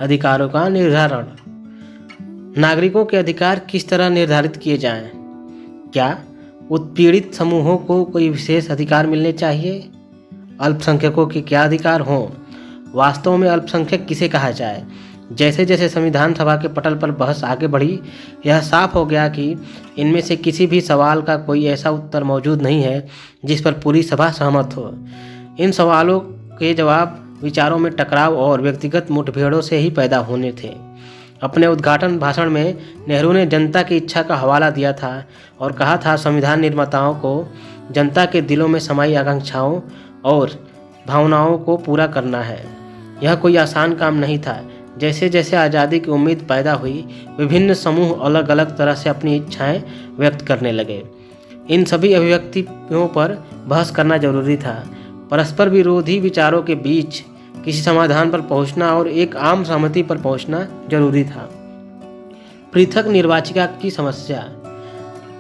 अधिकारों का निर्धारण। नागरिकों के अधिकार किस तरह निर्धारित किए जाएं? क्या उत्पीड़ित समूहों को कोई विशेष अधिकार मिलने चाहिए? अल्पसंख्यकों के क्या अधिकार हों? वास्तव में अल्पसंख्यक किसे कहा जाए? जैसे जैसे संविधान सभा के पटल पर बहस आगे बढ़ी, यह साफ हो गया कि इनमें से किसी भी सवाल का कोई ऐसा उत्तर मौजूद नहीं है जिस पर पूरी सभा सहमत हो। इन सवालों के जवाब विचारों में टकराव और व्यक्तिगत मुठभेड़ों से ही पैदा होने थे। अपने उद्घाटन भाषण में नेहरू ने जनता की इच्छा का हवाला दिया था और कहा था, संविधान निर्माताओं को जनता के दिलों में समाई आकांक्षाओं और भावनाओं को पूरा करना है। यह कोई आसान काम नहीं था। जैसे जैसे आज़ादी की उम्मीद पैदा हुई, विभिन्न समूह अलग अलग तरह से अपनी इच्छाएं व्यक्त करने लगे। इन सभी अभिव्यक्तियों पर बहस करना जरूरी था। परस्पर विरोधी विचारों के बीच किसी समाधान पर पहुंचना और एक आम सहमति पर पहुंचना जरूरी था। पृथक निर्वाचिका की समस्या।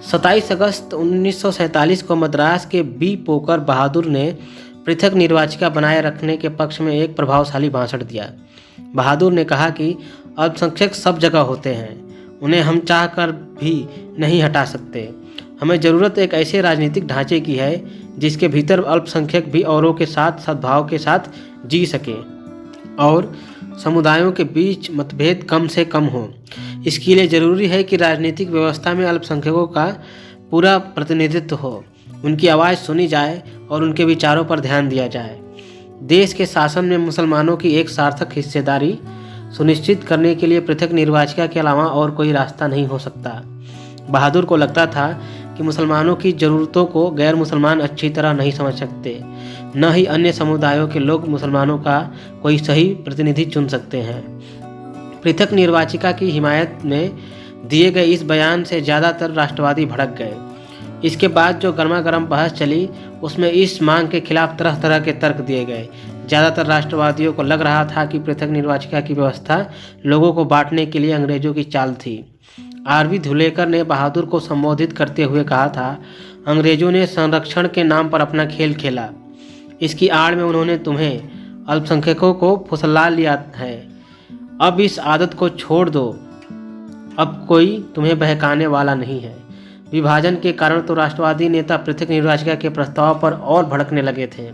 27 अगस्त 1947 को मद्रास के बी पोकर बहादुर ने पृथक निर्वाचिका बनाए रखने के पक्ष में एक प्रभावशाली भाषण दिया। बहादुर ने कहा कि अल्पसंख्यक सब जगह होते हैं, उन्हें हम चाहकर भी नहीं हटा सकते। हमें ज़रूरत एक ऐसे राजनीतिक ढांचे की है जिसके भीतर अल्पसंख्यक भी औरों के साथ सद्भाव के साथ जी सके और समुदायों के बीच मतभेद कम से कम हो। इसके लिए ज़रूरी है कि राजनीतिक व्यवस्था में अल्पसंख्यकों का पूरा प्रतिनिधित्व हो, उनकी आवाज़ सुनी जाए और उनके विचारों पर ध्यान दिया जाए। देश के शासन में मुसलमानों की एक सार्थक हिस्सेदारी सुनिश्चित करने के लिए पृथक निर्वाचिका के अलावा और कोई रास्ता नहीं हो सकता। बहादुर को लगता था कि मुसलमानों की ज़रूरतों को गैर मुसलमान अच्छी तरह नहीं समझ सकते, न ही अन्य समुदायों के लोग मुसलमानों का कोई सही प्रतिनिधि चुन सकते हैं। पृथक निर्वाचिका की हिमायत में दिए गए इस बयान से ज़्यादातर राष्ट्रवादी भड़क गए। इसके बाद जो गर्मा गर्म बहस चली, उसमें इस मांग के खिलाफ तरह तरह के तर्क दिए गए। ज़्यादातर राष्ट्रवादियों को लग रहा था कि पृथक निर्वाचिका की व्यवस्था लोगों को बांटने के लिए अंग्रेजों की चाल थी। आरवी धुलेकर ने बहादुर को संबोधित करते हुए कहा था, अंग्रेजों ने संरक्षण के नाम पर अपना खेल खेला। इसकी आड़ में उन्होंने तुम्हें अल्पसंख्यकों को फुसला लिया है। अब इस आदत को छोड़ दो, अब कोई तुम्हें बहकाने वाला नहीं है। विभाजन के कारण तो राष्ट्रवादी नेता पृथक निर्वाचिका के प्रस्ताव पर और भड़कने लगे थे।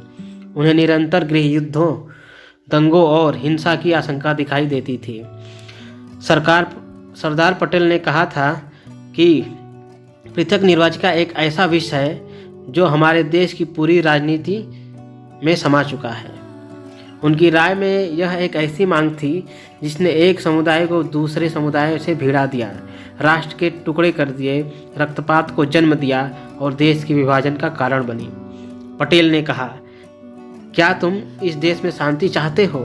उन्हें निरंतर गृह युद्धों, दंगों और हिंसा की आशंका दिखाई देती थी। सरदार पटेल ने कहा था कि पृथक निर्वाचिका एक ऐसा विषय है जो हमारे देश की पूरी राजनीति में समा चुका है। उनकी राय में यह एक ऐसी मांग थी जिसने एक समुदाय को दूसरे समुदाय से भिड़ा दिया, राष्ट्र के टुकड़े कर दिए, रक्तपात को जन्म दिया और देश के विभाजन का कारण बनी। पटेल ने कहा, क्या तुम इस देश में शांति चाहते हो?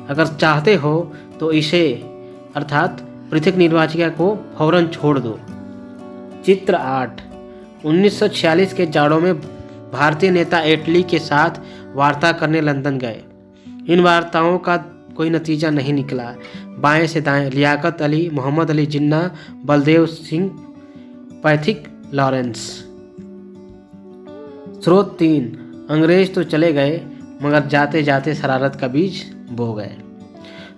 अगर चाहते हो तो इसे अर्थात पृथक निर्वाचिका को फौरन छोड़ दो। चित्र 8। 1946 के जाड़ों में भारतीय नेता एटली के साथ वार्ता करने लंदन गए। इन वार्ताओं का कोई नतीजा नहीं निकला। बाएं से दाएं लियाकत अली, मोहम्मद अली जिन्ना, बलदेव सिंह, पैथिक लॉरेंस। स्रोत 3। अंग्रेज तो चले गए मगर जाते जाते शरारत का बीज बो गए।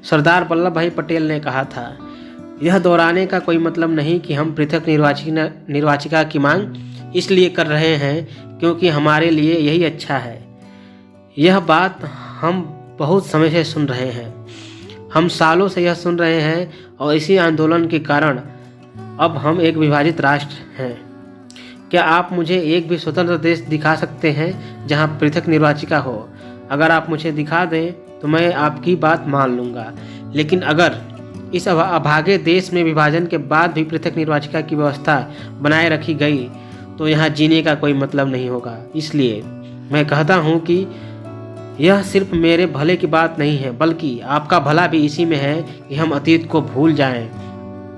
सरदार वल्लभ भाई पटेल ने कहा था, यह दोहराने का कोई मतलब नहीं कि हम पृथक निर्वाचिका की मांग इसलिए कर रहे हैं क्योंकि हमारे लिए यही अच्छा है। यह बात हम बहुत समय से सुन रहे हैं। हम सालों से यह सुन रहे हैं और इसी आंदोलन के कारण अब हम एक विभाजित राष्ट्र हैं। क्या आप मुझे एक भी स्वतंत्र देश दिखा सकते हैं जहां पृथक निर्वाचिका हो? अगर आप मुझे दिखा दें तो मैं आपकी बात मान लूँगा, लेकिन अगर इस अभागे देश में विभाजन के बाद भी पृथक निर्वाचिका की व्यवस्था बनाए रखी गई तो यहाँ जीने का कोई मतलब नहीं होगा। इसलिए मैं कहता हूँ कि यह सिर्फ मेरे भले की बात नहीं है, बल्कि आपका भला भी इसी में है कि हम अतीत को भूल जाएं।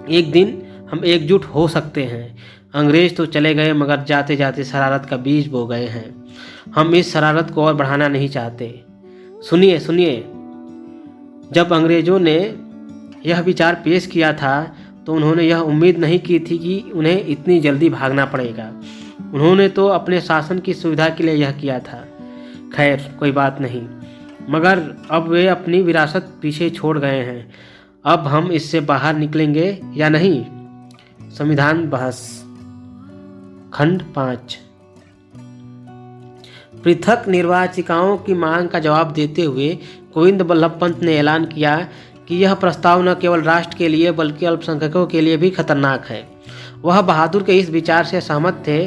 एक दिन हम एकजुट हो सकते हैं। अंग्रेज तो चले गए मगर जाते जाते शरारत का बीज बो गए हैं। हम इस शरारत को और बढ़ाना नहीं चाहते। सुनिए सुनिए, जब अंग्रेजों ने यह विचार पेश किया था तो उन्होंने यह उम्मीद नहीं की थी कि उन्हें इतनी जल्दी भागना पड़ेगा। उन्होंने तो अपने शासन की सुविधा के लिए यह किया था। खैर, कोई बात नहीं। मगर अब वे अपनी विरासत पीछे छोड़ गए हैं। अब हम इससे बाहर निकलेंगे या नहीं? संविधान बहस खंड 5। पृथक निर्वाचिकाओं की मांग का जवाब देते हुए गोविंद बल्लभ पंत ने ऐलान किया कि यह प्रस्ताव न केवल राष्ट्र के लिए बल्कि अल्पसंख्यकों के लिए भी खतरनाक है। वह बहादुर के इस विचार से सहमत थे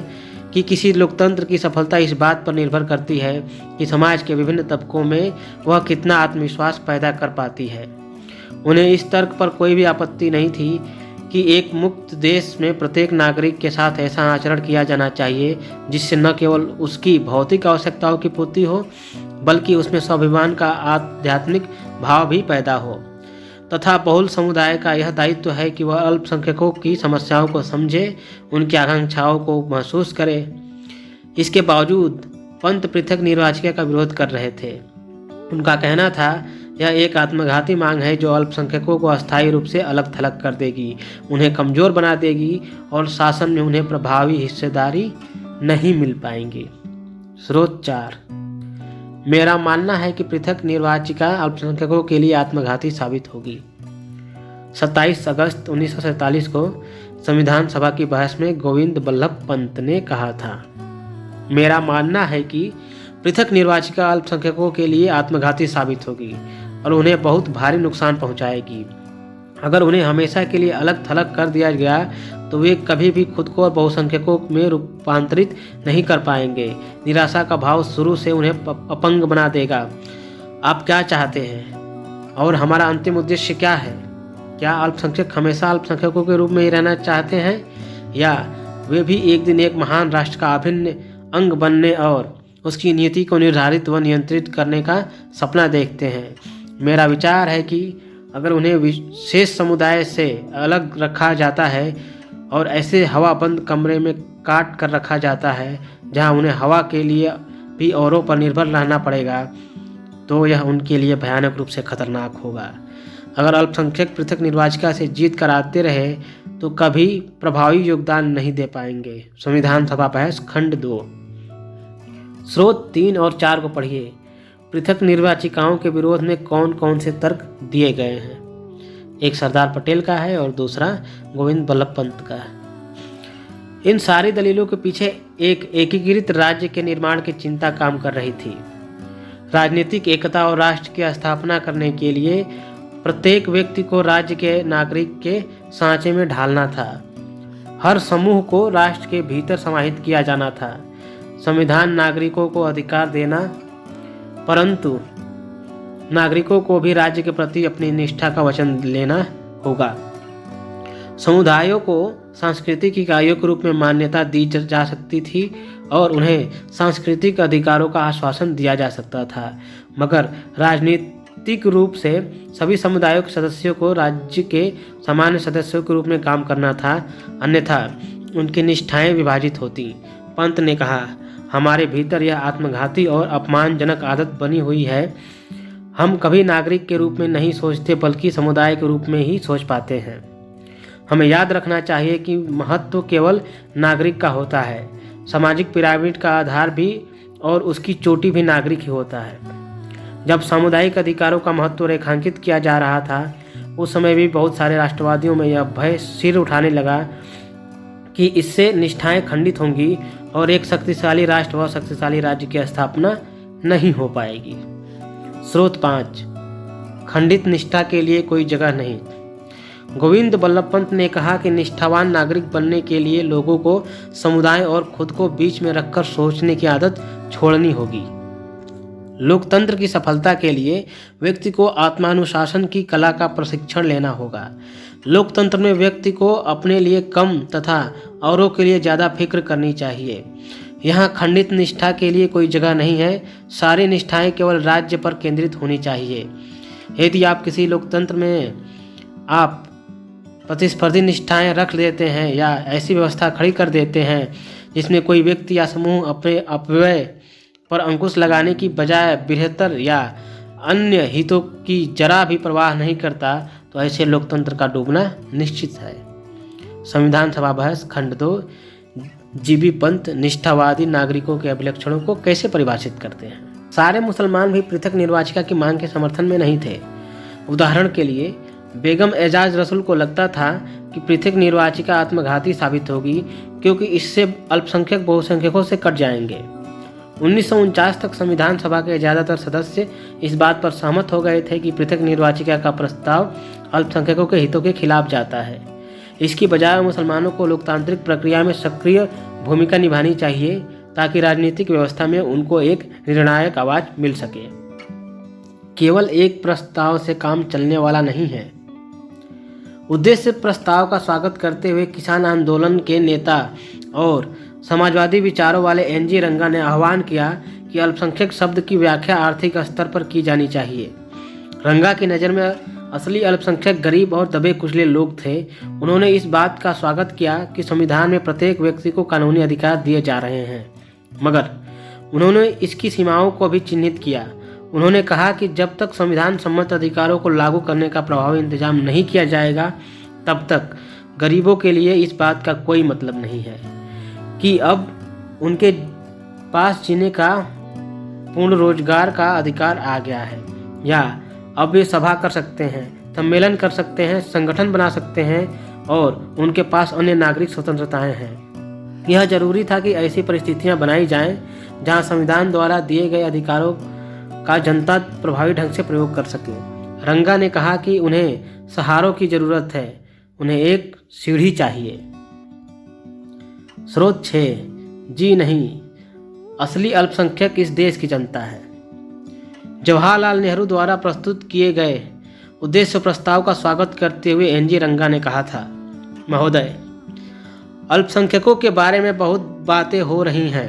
कि किसी लोकतंत्र की सफलता इस बात पर निर्भर करती है कि समाज के विभिन्न तबकों में वह कितना आत्मविश्वास पैदा कर पाती है। उन्हें इस तर्क पर कोई भी आपत्ति नहीं थी कि एक मुक्त देश में प्रत्येक नागरिक के साथ ऐसा आचरण किया जाना चाहिए जिससे न केवल उसकी भौतिक आवश्यकताओं की पूर्ति हो बल्कि उसमें स्वाभिमान का आध्यात्मिक भाव भी पैदा हो, तथा बहुल समुदाय का यह दायित्व है कि वह अल्पसंख्यकों की समस्याओं को समझे, उनकी आकांक्षाओं को महसूस करे। इसके बावजूद पंत पृथक निर्वाचिका का विरोध कर रहे थे। उनका कहना था, यह एक आत्मघाती मांग है जो अल्पसंख्यकों को अस्थायी रूप से अलग थलग कर देगी, उन्हें कमजोर बना देगी और शासन में उन्हें प्रभावी हिस्सेदारी नहीं मिल पाएंगी। स्रोत 4। मेरा मानना है कि पृथक निर्वाचिका अल्पसंख्यकों के लिए आत्मघाती साबित होगी। 27 अगस्त 1947 को संविधान सभा की बहस में गोविंद बल्लभ पंत ने कहा था, मेरा मानना है कि पृथक निर्वाचिका अल्पसंख्यकों के लिए आत्मघाती साबित होगी और उन्हें बहुत भारी नुकसान पहुंचाएगी। अगर उन्हें हमेशा के लिए अलग थलग कर दिया गया तो वे कभी भी खुद को बहुसंख्यकों में रूपांतरित नहीं कर पाएंगे। निराशा का भाव शुरू से उन्हें अपंग बना देगा। आप क्या चाहते हैं और हमारा अंतिम उद्देश्य क्या है? क्या अल्पसंख्यक हमेशा अल्पसंख्यकों के रूप में ही रहना चाहते हैं या वे भी एक दिन एक महान राष्ट्र का अभिन्न अंग बनने और उसकी नीति को निर्धारित व नियंत्रित करने का सपना देखते हैं? मेरा विचार है कि अगर उन्हें विशेष समुदाय से अलग रखा जाता है और ऐसे हवाबंद कमरे में काट कर रखा जाता है जहां उन्हें हवा के लिए भी औरों पर निर्भर रहना पड़ेगा, तो यह उनके लिए भयानक रूप से खतरनाक होगा। अगर अल्पसंख्यक पृथक निर्वाचिका से जीत कर आते रहे तो कभी प्रभावी योगदान नहीं दे पाएंगे। संविधान सभा बहस खंड 2। स्रोत 3 और 4 को पढ़िए। पृथक निर्वाचिकाओं के विरोध में कौन कौन से तर्क दिए गए हैं? एक सरदार पटेल का है और दूसरा गोविंद बल्लभ पंत का है। इन सारी दलीलों के पीछे एक एकीकृत राज्य के निर्माण की चिंता काम कर रही थी। राजनीतिक एकता और राष्ट्र की स्थापना करने के लिए प्रत्येक व्यक्ति को राज्य के नागरिक के सांचे में ढालना था। हर समूह को राष्ट्र के भीतर समाहित किया जाना था। संविधान नागरिकों को अधिकार देना, परंतु नागरिकों को भी राज्य के प्रति अपनी निष्ठा का वचन लेना होगा। समुदायों को सांस्कृतिक इकाइयों के रूप में मान्यता दी जा सकती थी और उन्हें सांस्कृतिक अधिकारों का आश्वासन दिया जा सकता था, मगर राजनीतिक रूप से सभी समुदायों के सदस्यों को राज्य के सामान्य सदस्यों के रूप में काम करना था, अन्यथा उनकी निष्ठाएं विभाजित होती। पंत ने कहा, हमारे भीतर यह आत्मघाती और अपमानजनक आदत बनी हुई है। हम कभी नागरिक के रूप में नहीं सोचते बल्कि समुदाय के रूप में ही सोच पाते हैं। हमें याद रखना चाहिए कि महत्व केवल नागरिक का होता है। सामाजिक पिरामिड का आधार भी और उसकी चोटी भी नागरिक ही होता है। जब सामुदायिक अधिकारों का महत्व रेखांकित किया जा रहा था उस समय भी बहुत सारे राष्ट्रवादियों में यह भय सिर उठाने लगा कि इससे निष्ठाएं खंडित होंगी और एक शक्तिशाली राष्ट्र व शक्तिशाली राज्य की स्थापना नहीं हो पाएगी। स्रोत 5। खंडित निष्ठा के लिए कोई जगह नहीं। गोविंद बल्लभ पंत ने कहा कि निष्ठावान नागरिक बनने के लिए लोगों को समुदाय और खुद को बीच में रखकर सोचने की आदत छोड़नी होगी। लोकतंत्र की सफलता के लिए व्यक्ति को आत्मानुशासन की कला का प्रशिक्षण लेना होगा। लोकतंत्र में व्यक्ति को अपने लिए कम तथा औरों के लिए ज़्यादा फिक्र करनी चाहिए। यहाँ खंडित निष्ठा के लिए कोई जगह नहीं है। सारी निष्ठाएं केवल राज्य पर केंद्रित होनी चाहिए। यदि आप किसी लोकतंत्र में आप प्रतिस्पर्धी निष्ठाएं रख देते हैं या ऐसी व्यवस्था खड़ी कर देते हैं जिसमें कोई व्यक्ति या समूह अपने अपव्यय पर अंकुश लगाने की बजाय बृहत्तर या अन्य हितों की जरा भी परवाह नहीं करता, तो ऐसे लोकतंत्र का डूबना निश्चित है। संविधान सभा बहस खंड 2। जीबी पंत निष्ठावादी नागरिकों के अभिलक्षणों को कैसे परिभाषित करते हैं? सारे मुसलमान भी पृथक निर्वाचिका की मांग के समर्थन में नहीं थे। उदाहरण के लिए बेगम एजाज रसूल को लगता था कि पृथक निर्वाचिका आत्मघाती साबित होगी, क्योंकि इससे अल्पसंख्यक बहुसंख्यकों से कट जाएंगे। 1949 तक संविधान सभा के ज़्यादातर सदस्य इस बात पर सहमत हो गए थे कि पृथक निर्वाचिका का प्रस्ताव अल्पसंख्यकों के हितों के खिलाफ जाता है। इसकी बजाय मुसलमानों को लोकतांत्रिक प्रक्रिया में सक्रिय भूमिका निभानी चाहिए, ताकि राजनीतिक व्यवस्था में उनको एक निर्णायक आवाज़ मिल सके। केवल एक प्रस्ताव से काम चलने वाला नहीं है। उद्देश्य प्रस्ताव का स्वागत करते हुए किसान आंदोलन के नेता और समाजवादी विचारों वाले एनजी रंगा ने आह्वान किया कि अल्पसंख्यक शब्द की व्याख्या आर्थिक स्तर पर की जानी चाहिए। रंगा की नज़र में असली अल्पसंख्यक गरीब और दबे कुचले लोग थे। उन्होंने इस बात का स्वागत किया कि संविधान में प्रत्येक व्यक्ति को कानूनी अधिकार दिए जा रहे हैं, मगर उन्होंने इसकी सीमाओं को भी चिन्हित किया। उन्होंने कहा कि जब तक संविधान सम्मत अधिकारों को लागू करने का प्रभावी इंतजाम नहीं किया जाएगा, तब तक गरीबों के लिए इस बात का कोई मतलब नहीं है कि अब उनके पास जीने का पूर्ण रोजगार का अधिकार आ गया है, या अब वे सभा कर सकते हैं, सम्मेलन कर सकते हैं, संगठन बना सकते हैं और उनके पास अन्य नागरिक स्वतंत्रताएं हैं। यह जरूरी था कि ऐसी परिस्थितियां बनाई जाएं जहां संविधान द्वारा दिए गए अधिकारों का जनता प्रभावी ढंग से प्रयोग कर सके। रंगा ने कहा कि उन्हें सहारों की जरूरत है, उन्हें एक सीढ़ी चाहिए। स्रोत 6। जी नहीं, असली अल्पसंख्यक इस देश की जनता है। जवाहरलाल नेहरू द्वारा प्रस्तुत किए गए उद्देश्य प्रस्ताव का स्वागत करते हुए एनजी रंगा ने कहा था, महोदय, अल्पसंख्यकों के बारे में बहुत बातें हो रही हैं।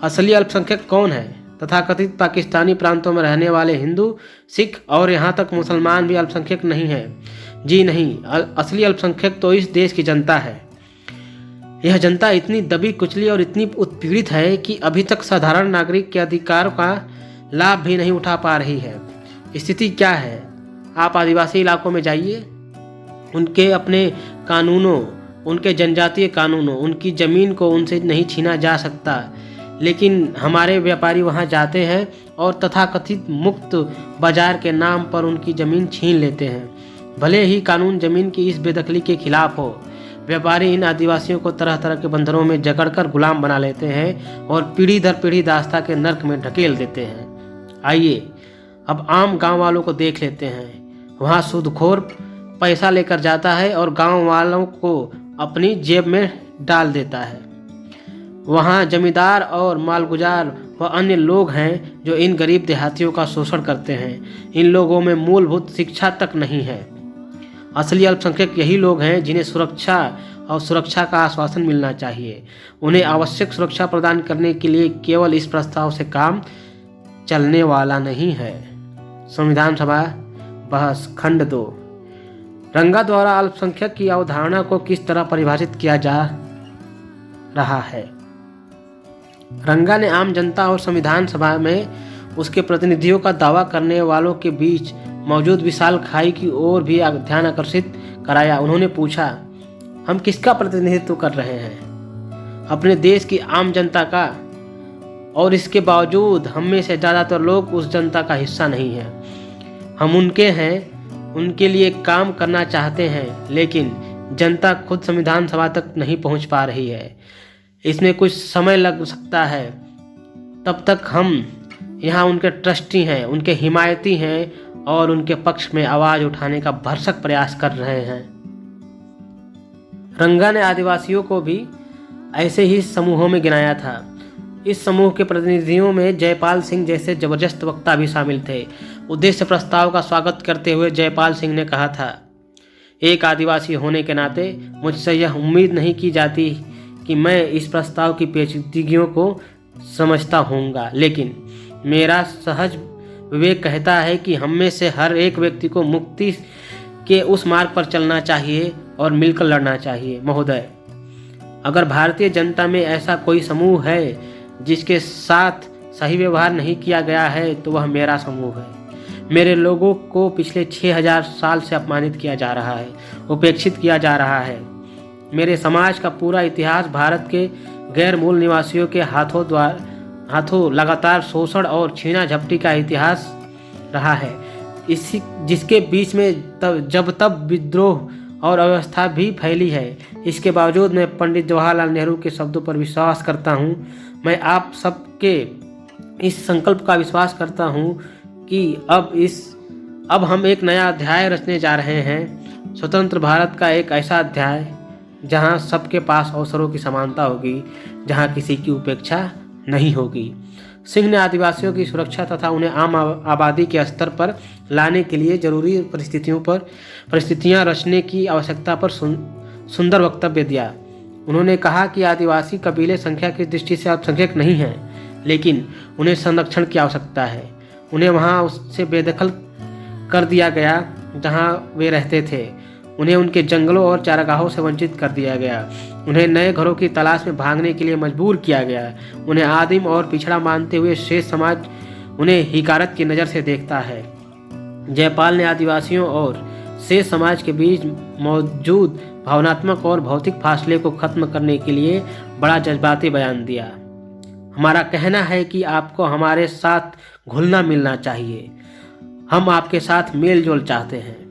असली अल्पसंख्यक कौन है? तथाकथित पाकिस्तानी प्रांतों में रहने वाले हिंदू, सिख और यहाँ तक मुसलमान भी अल्पसंख्यक नहीं हैं। जी नहीं, असली अल्पसंख्यक तो इस देश की जनता है। यह जनता इतनी दबी कुचली और इतनी उत्पीड़ित है कि अभी तक साधारण नागरिक के अधिकारों का लाभ भी नहीं उठा पा रही है। स्थिति क्या है? आप आदिवासी इलाकों में जाइए, उनके अपने कानूनों, उनके जनजातीय कानूनों, उनकी ज़मीन को उनसे नहीं छीना जा सकता, लेकिन हमारे व्यापारी वहां जाते हैं और तथाकथित मुक्त बाजार के नाम पर उनकी ज़मीन छीन लेते हैं। भले ही कानून ज़मीन की इस बेदखली के खिलाफ हो, व्यापारी इन आदिवासियों को तरह तरह के बंधनों में जकड़कर गुलाम बना लेते हैं और पीढ़ी दर पीढ़ी दास्ता के नर्क में ढकेल देते हैं। आइए अब आम गांव वालों को देख लेते हैं। वहां सूदखोर पैसा लेकर जाता है और गांव वालों को अपनी जेब में डाल देता है। वहाँ जमींदार और मालगुजार व अन्य लोग हैं जो इन गरीब देहातियों का शोषण करते हैं। इन लोगों में मूलभूत शिक्षा तक नहीं है। असली अल्पसंख्यक यही लोग हैं जिन्हें सुरक्षा का आश्वासन मिलना चाहिए। उन्हें आवश्यक सुरक्षा प्रदान करने के लिए केवल इस प्रस्ताव से काम चलने वाला नहीं है। संविधान सभा बहस खंड 2। रंगा द्वारा अल्पसंख्यक की अवधारणा को किस तरह परिभाषित किया जा रहा है? रंगा ने आम जनता और संविधान सभा में उसके प्रतिनिधियों का दावा करने वालों के बीच मौजूद विशाल खाई की ओर भी ध्यान आकर्षित कराया। उन्होंने पूछा, हम किसका प्रतिनिधित्व कर रहे हैं? अपने देश की आम जनता का, और इसके बावजूद हम में से ज़्यादातर लोग उस जनता का हिस्सा नहीं हैं। हम उनके हैं, उनके लिए काम करना चाहते हैं, लेकिन जनता खुद संविधान सभा तक नहीं पहुंच पा रही है। इसमें कुछ समय लग सकता है। तब तक हम यहाँ उनके ट्रस्टी हैं, उनके हिमायती हैं और उनके पक्ष में आवाज़ उठाने का भरसक प्रयास कर रहे हैं। रंगा ने आदिवासियों को भी ऐसे ही समूहों में गिनाया था। इस समूह के प्रतिनिधियों में जयपाल सिंह जैसे जबरदस्त वक्ता भी शामिल थे। उद्देश्य प्रस्ताव का स्वागत करते हुए जयपाल सिंह ने कहा था, एक आदिवासी होने के नाते मुझसे यह उम्मीद नहीं की जाती कि मैं इस प्रस्ताव की पेचीदगियों को समझता होऊंगा, लेकिन मेरा सहज विवेक कहता है कि हम में से हर एक व्यक्ति को मुक्ति के उस मार्ग पर चलना चाहिए और मिलकर लड़ना चाहिए। महोदय, अगर भारतीय जनता में ऐसा कोई समूह है जिसके साथ सही व्यवहार नहीं किया गया है, तो वह मेरा समूह है। मेरे लोगों को पिछले 6000 साल से अपमानित किया जा रहा है, उपेक्षित किया जा रहा है। मेरे समाज का पूरा इतिहास भारत के गैर मूल निवासियों के हाथों द्वारा हाथों लगातार शोषण और छीना झपटी का इतिहास रहा है। इसी जिसके बीच में जब तब विद्रोह और अव्यवस्था भी फैली है। इसके बावजूद मैं पंडित जवाहरलाल नेहरू के शब्दों पर विश्वास करता हूँ। मैं आप सबके इस संकल्प का विश्वास करता हूँ कि अब हम एक नया अध्याय रचने जा रहे हैं, स्वतंत्र भारत का एक ऐसा अध्याय जहाँ सबके पास अवसरों की समानता होगी, जहाँ किसी की उपेक्षा नहीं होगी। सिंह ने आदिवासियों की सुरक्षा तथा उन्हें आम आबादी के स्तर पर लाने के लिए जरूरी परिस्थितियां रचने की आवश्यकता पर सुंदर वक्तव्य दिया। उन्होंने कहा कि आदिवासी कबीले संख्या की दृष्टि से अल्पसंख्यक नहीं हैं, लेकिन उन्हें संरक्षण की आवश्यकता है। उन्हें वहां उससे बेदखल कर दिया गया जहां वे रहते थे। उन्हें उनके जंगलों और चारागाहों से वंचित कर दिया गया। उन्हें नए घरों की तलाश में भागने के लिए मजबूर किया गया। उन्हें आदिम और पिछड़ा मानते हुए शेष समाज उन्हें हिकारत की नज़र से देखता है। जयपाल ने आदिवासियों और शेष समाज के बीच मौजूद भावनात्मक और भौतिक फासले को खत्म करने के लिए बड़ा जज्बाती बयान दिया। हमारा कहना है कि आपको हमारे साथ घुलना मिलना चाहिए। हम आपके साथ मेल जोल चाहते हैं।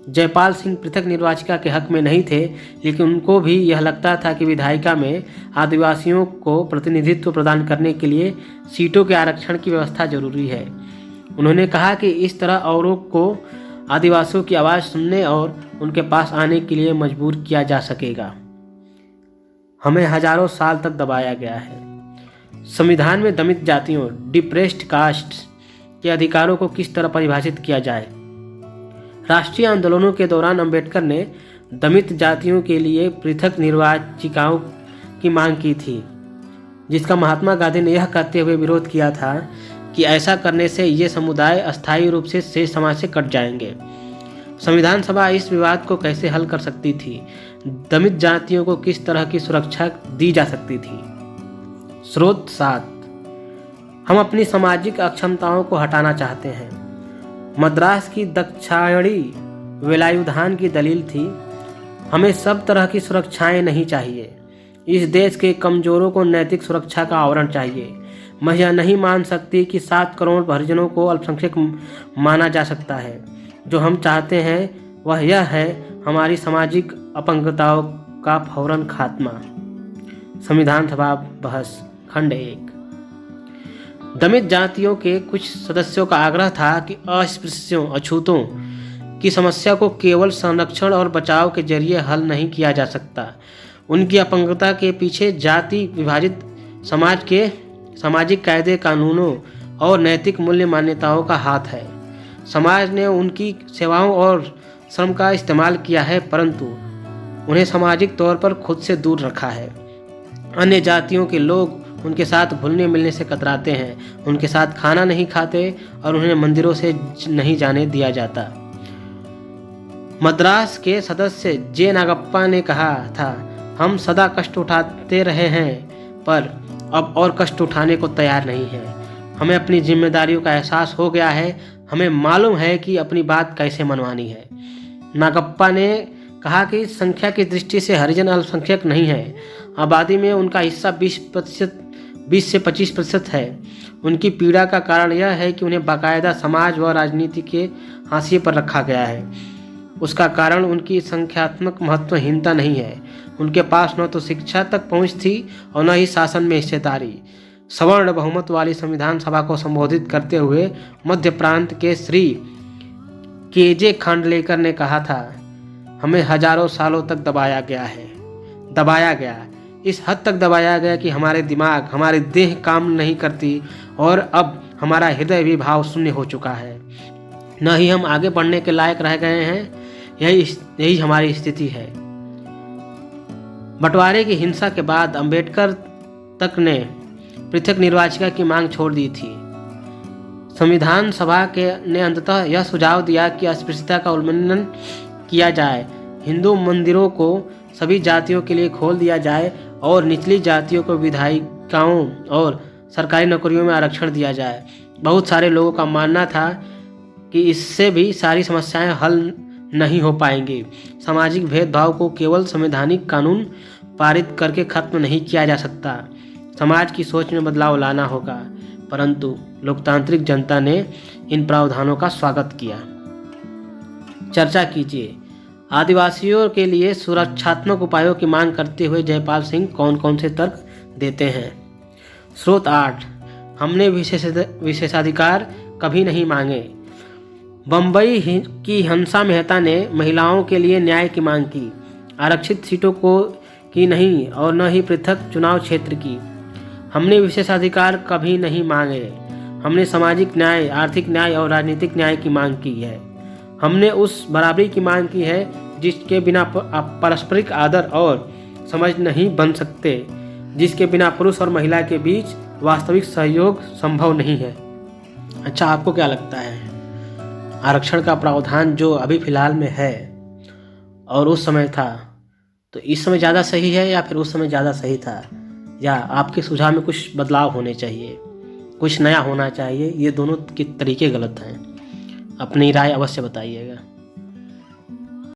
जयपाल सिंह पृथक निर्वाचिका के हक में नहीं थे, लेकिन उनको भी यह लगता था कि विधायिका में आदिवासियों को प्रतिनिधित्व प्रदान करने के लिए सीटों के आरक्षण की व्यवस्था जरूरी है। उन्होंने कहा कि इस तरह औरों को आदिवासियों की आवाज़ सुनने और उनके पास आने के लिए मजबूर किया जा सकेगा। हमें हजारों साल तक दबाया गया है। संविधान में दमित जातियों डिप्रेस्ड कास्ट के अधिकारों को किस तरह परिभाषित किया जाए। राष्ट्रीय आंदोलनों के दौरान अंबेडकर ने दमित जातियों के लिए पृथक निर्वाचिकाओं की मांग की थी, जिसका महात्मा गांधी ने यह कहते हुए विरोध किया था कि ऐसा करने से ये समुदाय अस्थायी रूप से शेष समाज से कट जाएंगे। संविधान सभा इस विवाद को कैसे हल कर सकती थी? दमित जातियों को किस तरह की सुरक्षा दी जा सकती थी? स्रोत 7। हम अपनी सामाजिक अक्षमताओं को हटाना चाहते हैं। मद्रास की दक्षिणायणी वेलायुधान की दलील थी, हमें सब तरह की सुरक्षाएं नहीं चाहिए। इस देश के कमजोरों को नैतिक सुरक्षा का आवरण चाहिए। मैं यह नहीं मान सकती कि 7 करोड़ हरिजनों को अल्पसंख्यक माना जा सकता है। जो हम चाहते हैं वह यह है, हमारी सामाजिक अपंगताओं का फौरन खात्मा। संविधान सभा बहस खंड 1। दमित जातियों के कुछ सदस्यों का आग्रह था कि अस्पृश्यों अछूतों की समस्या को केवल संरक्षण और बचाव के जरिए हल नहीं किया जा सकता। उनकी अपंगता के पीछे जाति विभाजित समाज के सामाजिक कायदे कानूनों और नैतिक मूल्य मान्यताओं का हाथ है। समाज ने उनकी सेवाओं और श्रम का इस्तेमाल किया है, परंतु उन्हें सामाजिक तौर पर खुद से दूर रखा है। अन्य जातियों के लोग उनके साथ घुलने मिलने से कतराते हैं, उनके साथ खाना नहीं खाते और उन्हें मंदिरों से नहीं जाने दिया जाता। मद्रास के सदस्य जे नागप्पा ने कहा था, हम सदा कष्ट उठाते रहे हैं पर अब और कष्ट उठाने को तैयार नहीं है। हमें अपनी जिम्मेदारियों का एहसास हो गया है। हमें मालूम है कि अपनी बात कैसे मनवानी है। नागप्पा ने कहा कि संख्या की दृष्टि से हरिजन अल्पसंख्यक नहीं है। आबादी में उनका हिस्सा 20 से 25% है। उनकी पीड़ा का कारण यह है कि उन्हें बाकायदा समाज व राजनीति के हाशिए पर रखा गया है। उसका कारण उनकी संख्यात्मक महत्वहीनता नहीं है। उनके पास न तो शिक्षा तक पहुंच थी और न ही शासन में हिस्सेदारी। सवर्ण बहुमत वाली संविधान सभा को संबोधित करते हुए मध्य प्रांत के श्री केजे खांडलेकर ने कहा था, हमें हजारों सालों तक दबाया गया। इस हद तक दबाया गया कि हमारे दिमाग, हमारी देह काम नहीं करती और अब हमारा हृदय भी भाव शून्य हो चुका है। न ही हम आगे बढ़ने के लायक रह गए हैं। यही हमारी स्थिति है। बंटवारे की हिंसा के बाद अंबेडकर तक ने पृथक निर्वाचिका की मांग छोड़ दी थी। संविधान सभा ने अंततः यह सुझाव दिया कि अस्पृश्यता का उल्लंघन किया जाए, हिंदू मंदिरों को सभी जातियों के लिए खोल दिया जाए और निचली जातियों को विधायिकाओं और सरकारी नौकरियों में आरक्षण दिया जाए। बहुत सारे लोगों का मानना था कि इससे भी सारी समस्याएं हल नहीं हो पाएंगी। सामाजिक भेदभाव को केवल संवैधानिक कानून पारित करके खत्म नहीं किया जा सकता। समाज की सोच में बदलाव लाना होगा, परंतु लोकतांत्रिक जनता ने इन प्रावधानों का स्वागत किया। चर्चा कीजिए। आदिवासियों के लिए सुरक्षात्मक उपायों की मांग करते हुए जयपाल सिंह कौन कौन से तर्क देते हैं? स्रोत 8, हमने विशेषाधिकार कभी नहीं मांगे। बम्बई की हंसा मेहता ने महिलाओं के लिए न्याय की मांग की। आरक्षित सीटों की नहीं और न ही पृथक चुनाव क्षेत्र की। हमने विशेषाधिकार कभी नहीं मांगे। हमने सामाजिक न्याय, आर्थिक न्याय और राजनीतिक न्याय की मांग की है। हमने उस बराबरी की मांग की है जिसके बिना पारस्परिक आदर और समझ नहीं बन सकते, जिसके बिना पुरुष और महिला के बीच वास्तविक सहयोग संभव नहीं है। अच्छा, आपको क्या लगता है, आरक्षण का प्रावधान जो अभी फिलहाल में है और उस समय था, तो इस समय ज़्यादा सही है या फिर उस समय ज़्यादा सही था, या आपके सुझाव में कुछ बदलाव होने चाहिए, कुछ नया होना चाहिए? ये दोनों के तरीके गलत हैं। अपनी राय अवश्य बताइएगा।